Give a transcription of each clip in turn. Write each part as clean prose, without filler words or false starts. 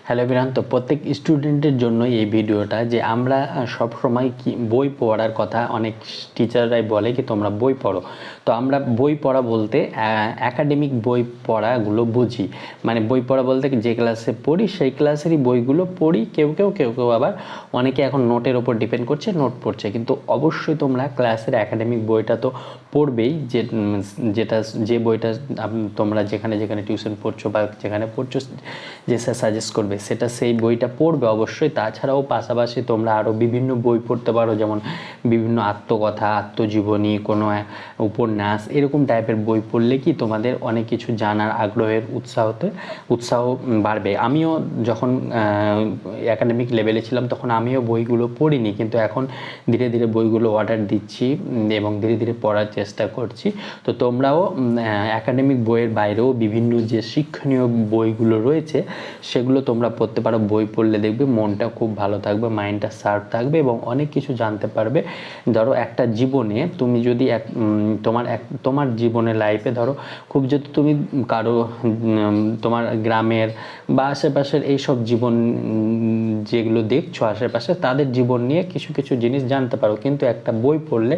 Hello everyone, তো প্রত্যেক স্টুডেন্টের জন্য এই ভিডিওটা যে আমরা সব সময় কি বই পড়ার কথা অনেক টিচাররাই বলে কি তোমরা বই পড়ো। তো আমরা বই পড়া বলতে একাডেমিক বই পড়াগুলো বুঝি, মানে বই পড়া বলতে যে ক্লাসে পড়ি সেই ক্লাসেরই বইগুলো পড়ি। কেউ কেউ আবার অনেকে এখন নোটের ওপর ডিপেন্ড করছে, নোট পড়ছে, কিন্তু অবশ্যই তোমরা ক্লাসের একাডেমিক বইটা তো পড়বেই। যে বইটা তোমরা যেখানে টিউশন পড়ছো বা যেখানে পড়ছো যে স্যার সাজেস্ট করবে সেটা সেই বইটা পড়বে অবশ্যই। তাছাড়াও পাশাপাশি তোমরা আরও বিভিন্ন বই পড়তে পারো, যেমন বিভিন্ন আত্মকথা, আত্মজীবনী, কোনো উপন্যাস, এরকম টাইপের বই পড়লে কি তোমাদের অনেক কিছু জানার আগ্রহের উৎসাহ বাড়বে। আমিও যখন একাডেমিক লেভেলে ছিলাম তখন আমিও বইগুলো পড়িনি, কিন্তু এখন ধীরে ধীরে বইগুলো অর্ডার দিচ্ছি এবং ধীরে ধীরে পড়ার চেষ্টা করছি। তো তোমরাও একাডেমিক বইয়ের বাইরেও বিভিন্ন যে শিক্ষণীয় বইগুলো রয়েছে সেগুলো তোমরা পড়তে পারো। বই পড়লে দেখবে মনটা খুব ভালো থাকবে, মাইন্ডটা শার্প থাকবে এবং অনেক কিছু জানতে পারবে। ধরো একটা জীবনে তুমি যদি তোমার জীবনের লাইফে ধরো খুব যদি তুমি কারো তোমার গ্রামের বা আশেপাশের এইসব জীবন যেগুলো দেখছো আশেপাশে তাদের জীবন নিয়ে কিছু কিছু জিনিস জানতে পারো, কিন্তু একটা বই পড়লে,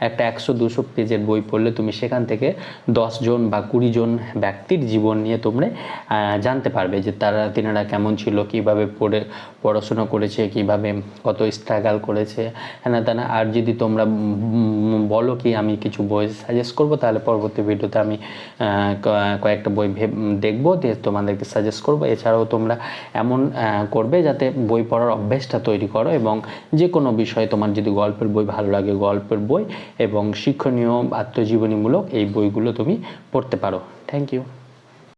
একটা 100-200 পেজের বই পড়লে তুমি সেখান থেকে 10 জন বা 20 জন ব্যক্তির জীবন নিয়ে তোমরা জানতে পারবে যে তিনারা কেমন ছিল, কীভাবে পড়াশোনা করেছে, কীভাবে কত স্ট্রাগল করেছে, হ্যাঁ তেনা। আর যদি তোমরা বলো কি আমি কিছু বই সাজেস্ট করবো, তাহলে পরবর্তী ভিডিওতে আমি কয়েকটা বই দেখবো, দিয়ে তোমাদেরকে সাজেস্ট করবো। এছাড়াও তোমরা এমন করবে যাতে বই পড়ার অভ্যাসটা তৈরি করো, এবং যে কোনো বিষয়ে তোমার যদি গল্পের বই ভালো লাগে, গল্পের বই এবং শিক্ষণীয় আত্মজীবনীমূলক এই বইগুলো তুমি পড়তে পারো। Thank you.